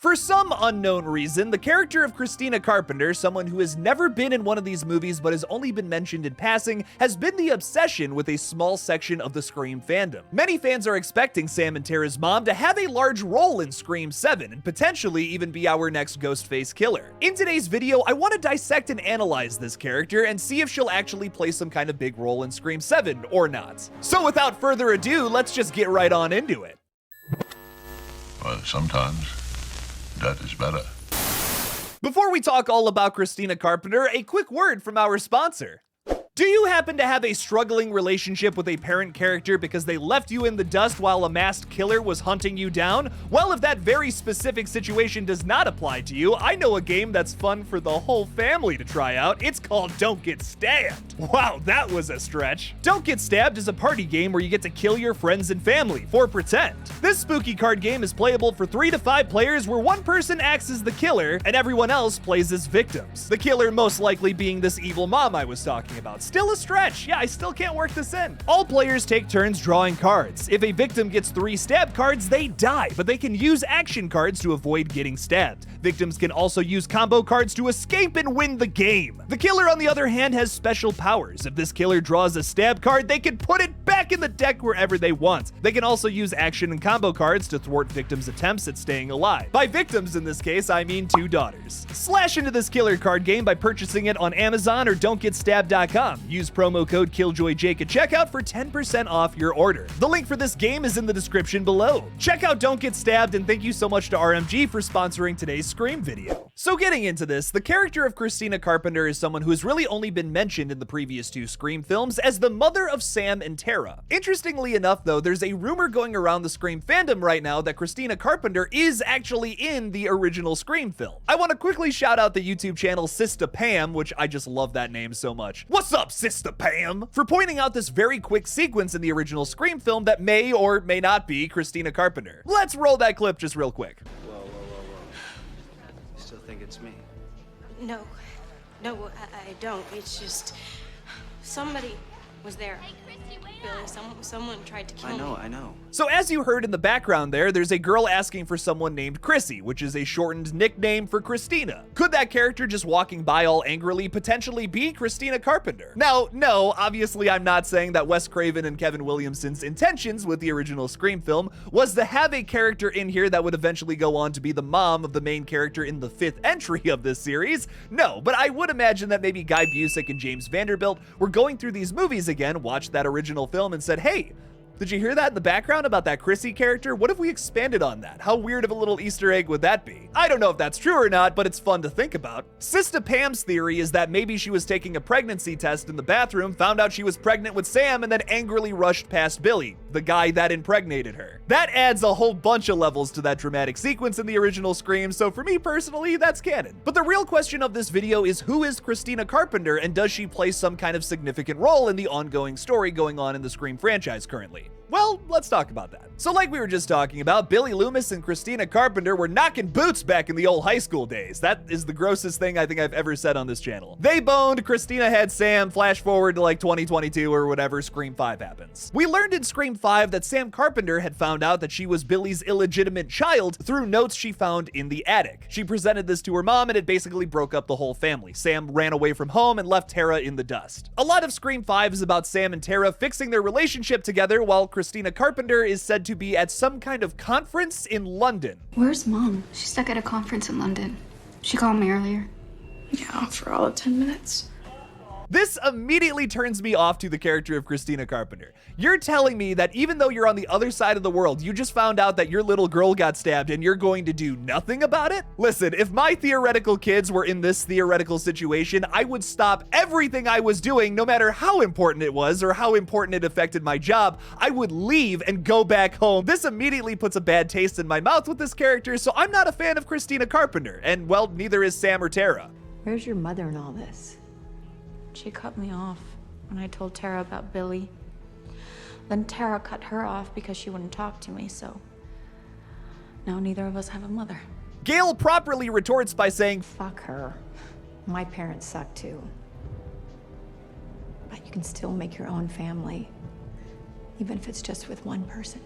For some unknown reason, the character of Christina Carpenter, someone who has never been in one of these movies but has only been mentioned in passing, has been the obsession with a small section of the Scream fandom. Many fans are expecting Sam and Tara's mom to have a large role in Scream 7 and potentially even be our next Ghostface killer. In today's video, I want to dissect and analyze this character and see if she'll actually play some kind of big role in Scream 7 or not. So without further ado, let's just get right on into it. Well, sometimes that is better. Before we talk all about Christina Carpenter, a quick word from our sponsor. Do you happen to have a struggling relationship with a parent character because they left you in the dust while a masked killer was hunting you down? Well, if that very specific situation does not apply to you, I know a game that's fun for the whole family to try out. It's called Don't Get Stabbed. Wow, that was a stretch. Don't Get Stabbed is a party game where you get to kill your friends and family for pretend. This spooky card game is playable for 3 to 5 players where one person acts as the killer and everyone else plays as victims. The killer most likely being this evil mom I was talking about. Still a stretch. Yeah, I still can't work this in. All players take turns drawing cards. If a victim gets 3 stab cards, they die, but they can use action cards to avoid getting stabbed. Victims can also use combo cards to escape and win the game. The killer, on the other hand, has special powers. If this killer draws a stab card, they can put it back in the deck wherever they want. They can also use action and combo cards to thwart victims' attempts at staying alive. By victims in this case, I mean 2 daughters. Slash into this killer card game by purchasing it on Amazon or don'tgetstab.com. Use promo code KillJoyJake at checkout for 10% off your order. The link for this game is in the description below. Check out Don't Get Stabbed, and thank you so much to RMG for sponsoring today's Scream video. So getting into this, the character of Christina Carpenter is someone who has really only been mentioned in the previous 2 Scream films as the mother of Sam and Tara. Interestingly enough though, there's a rumor going around the Scream fandom right now that Christina Carpenter is actually in the original Scream film. I want to quickly shout out the YouTube channel Sistapam, which I just love that name so much. What's up, Sistapam? For pointing out this very quick sequence in the original Scream film that may or may not be Christina Carpenter. Let's roll that clip just real quick. Whoa. You still think it's me? No, I don't. It's just somebody was there. Billy, someone tried to kill me. I know. So as you heard in the background there's a girl asking for someone named Chrissy, which is a shortened nickname for Christina. Could that character just walking by all angrily potentially be Christina Carpenter? Now, no, obviously I'm not saying that Wes Craven and Kevin Williamson's intentions with the original Scream film was to have a character in here that would eventually go on to be the mom of the main character in the 5th entry of this series. No, but I would imagine that maybe Guy Busick and James Vanderbilt were going through these movies again, watched that original film and said, hey, did you hear that in the background about that Chrissy character? What if we expanded on that? How weird of a little Easter egg would that be? I don't know if that's true or not, but it's fun to think about. Sistapam's theory is that maybe she was taking a pregnancy test in the bathroom, found out she was pregnant with Sam, and then angrily rushed past Billy, the guy that impregnated her. That adds a whole bunch of levels to that dramatic sequence in the original Scream, so for me personally, that's canon. But the real question of this video is, who is Christina Carpenter, and does she play some kind of significant role in the ongoing story going on in the Scream franchise currently? Well, let's talk about that. So like we were just talking about, Billy Loomis and Christina Carpenter were knocking boots back in the old high school days. That is the grossest thing I think I've ever said on this channel. They boned, Christina had Sam, flash forward to like 2022 or whatever, Scream 5 happens. We learned in Scream 5 that Sam Carpenter had found out that she was Billy's illegitimate child through notes she found in the attic. She presented this to her mom and it basically broke up the whole family. Sam ran away from home and left Tara in the dust. A lot of Scream 5 is about Sam and Tara fixing their relationship together while Christina Carpenter is said to be at some kind of conference in London. Where's Mom? She's stuck at a conference in London. She called me earlier. Yeah, for all of 10 minutes. This immediately turns me off to the character of Christina Carpenter. You're telling me that even though you're on the other side of the world, you just found out that your little girl got stabbed and you're going to do nothing about it? Listen, if my theoretical kids were in this theoretical situation, I would stop everything I was doing, no matter how important it was or how important it affected my job. I would leave and go back home. This immediately puts a bad taste in my mouth with this character, so I'm not a fan of Christina Carpenter, and well, neither is Sam or Tara. Where's your mother in all this? She cut me off when I told Tara about Billy. Then Tara cut her off because she wouldn't talk to me, so now neither of us have a mother. Gail properly retorts by saying, Fuck her. My parents suck too. But you can still make your own family, even if it's just with one person.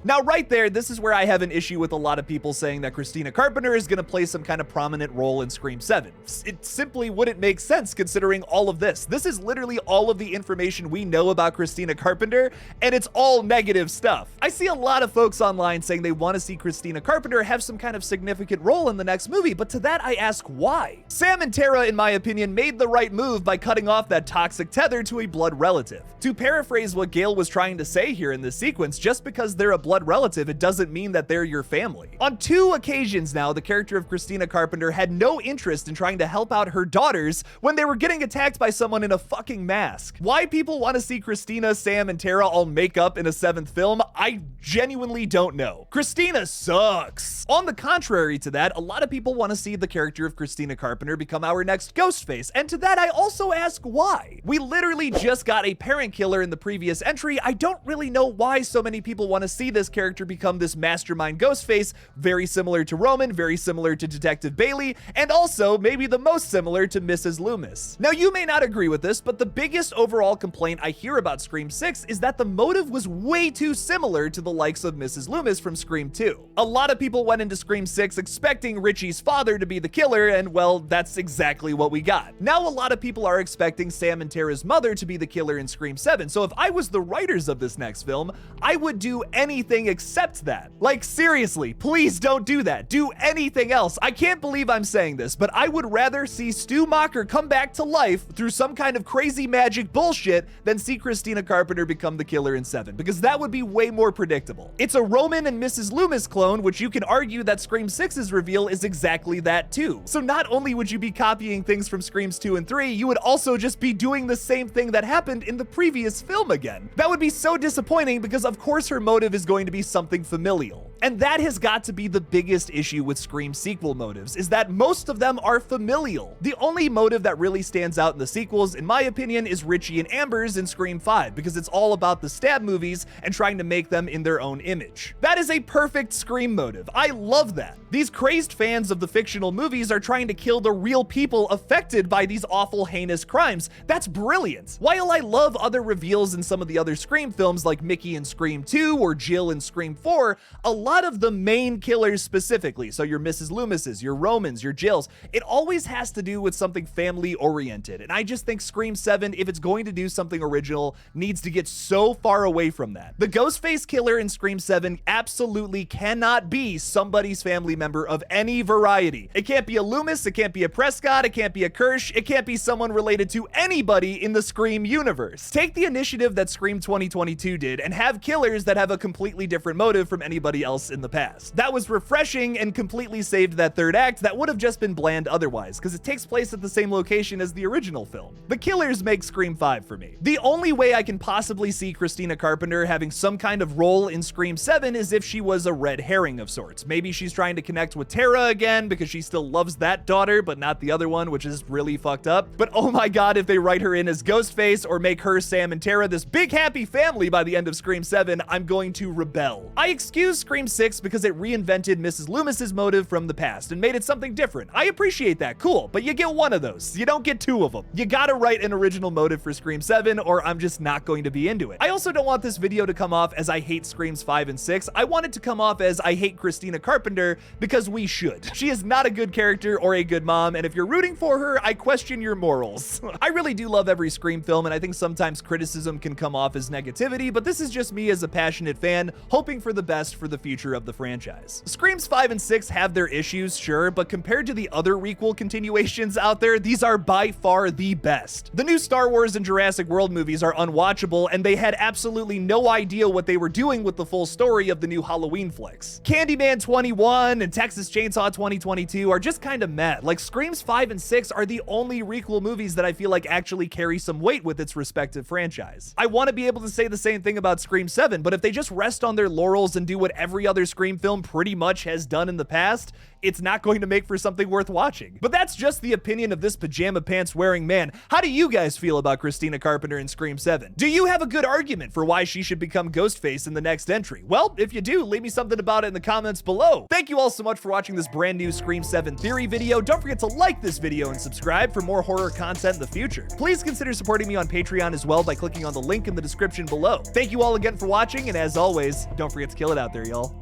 Now, right there, this is where I have an issue with a lot of people saying that Christina Carpenter is gonna play some kind of prominent role in Scream 7. It simply wouldn't make sense considering all of this. This is literally all of the information we know about Christina Carpenter, and it's all negative stuff. I see a lot of folks online saying they want to see Christina Carpenter have some kind of significant role in the next movie, but to that I ask why? Sam and Tara, in my opinion, made the right move by cutting off that toxic tether to a blood relative. To paraphrase what Gale was trying to say here in this sequence, just because they're a blood relative, it doesn't mean that they're your family. On 2 occasions now, the character of Christina Carpenter had no interest in trying to help out her daughters when they were getting attacked by someone in a fucking mask. Why people want to see Christina, Sam, and Tara all make up in a 7th film, I genuinely don't know. Christina sucks. On the contrary to that, a lot of people want to see the character of Christina Carpenter become our next Ghostface, and to that I also ask why. We literally just got a parent killer in the previous entry. I don't really know why so many people want to see this character become this mastermind Ghostface, very similar to Roman, very similar to Detective Bailey, and also maybe the most similar to Mrs. Loomis. Now, you may not agree with this, but the biggest overall complaint I hear about Scream 6 is that the motive was way too similar to the likes of Mrs. Loomis from Scream 2. A lot of people went into Scream 6 expecting Richie's father to be the killer, and well, that's exactly what we got. Now, a lot of people are expecting Sam and Tara's mother to be the killer in Scream 7, so if I was the writers of this next film, I would do anything except that. Like, seriously, please don't do that. Do anything else. I can't believe I'm saying this, but I would rather see Stu Macher come back to life through some kind of crazy magic bullshit than see Christina Carpenter become the killer in 7, because that would be way more predictable. It's a Roman and Mrs. Loomis clone, which you can argue that Scream 6's reveal is exactly that too. So not only would you be copying things from Screams 2 and 3, you would also just be doing the same thing that happened in the previous film again. That would be so disappointing because of course her motive is going to be something familial. And that has got to be the biggest issue with Scream sequel motives, is that most of them are familial. The only motive that really stands out in the sequels, in my opinion, is Richie and Amber's in Scream 5, because it's all about the stab movies and trying to make them in their own image. That is a perfect Scream motive. I love that. These crazed fans of the fictional movies are trying to kill the real people affected by these awful, heinous crimes. That's brilliant. While I love other reveals in some of the other Scream films like Mickey in Scream 2 or Jill in Scream 4, a lot of the main killers specifically, so your Mrs. Loomises, your Romans, your Jills, it always has to do with something family oriented. And I just think Scream 7, if it's going to do something original, needs to get so far away from that. The Ghostface killer in Scream 7 absolutely cannot be somebody's family member of any variety. It can't be a Loomis, it can't be a Prescott, it can't be a Kirsch, it can't be someone related to anybody in the Scream universe. Take the initiative that Scream 2022 did and have killers that have a completely different motive from anybody else in the past. That was refreshing and completely saved that third act that would have just been bland otherwise, because it takes place at the same location as the original film. The killers make Scream 5 for me. The only way I can possibly see Christina Carpenter having some kind of role in Scream 7 is if she was a red herring of sorts. Maybe she's trying to connect with Tara again because she still loves that daughter, but not the other one, which is really fucked up. But oh my god, if they write her in as Ghostface or make her, Sam, and Tara this big happy family by the end of Scream 7, I'm going to rebel. I excuse Scream 6 because it reinvented Mrs. Loomis's motive from the past and made it something different. I appreciate that, cool, but you get one of those. You don't get 2 of them. You gotta write an original motive for Scream 7 or I'm just not going to be into it. I also don't want this video to come off as I hate Screams 5 and 6. I want it to come off as I hate Christina Carpenter because we should. She is not a good character or a good mom, and if you're rooting for her, I question your morals. I really do love every Scream film, and I think sometimes criticism can come off as negativity, but this is just me as a passionate fan, hoping for the best for the future of the franchise. Screams 5 and 6 have their issues, sure, but compared to the other requel continuations out there, these are by far the best. The new Star Wars and Jurassic World movies are unwatchable, and they had absolutely no idea what they were doing with the full story of the new Halloween flicks. Candyman 21 and Texas Chainsaw 2022 are just kind of meh. Like, Screams 5 and 6 are the only requel movies that I feel like actually carry some weight with its respective franchise. I want to be able to say the same thing about Scream 7, but if they just rest on their laurels and do what every other Scream film pretty much has done in the past, it's not going to make for something worth watching. But that's just the opinion of this pajama pants wearing man. How do you guys feel about Christina Carpenter in Scream 7? Do you have a good argument for why she should become Ghostface in the next entry? Well, if you do, leave me something about it in the comments below. Thank you all so much for watching this brand new Scream 7 theory video. Don't forget to like this video and subscribe for more horror content in the future. Please consider supporting me on Patreon as well by clicking on the link in the description below. Thank you all again for watching, and as always, don't forget to kill it out there, y'all.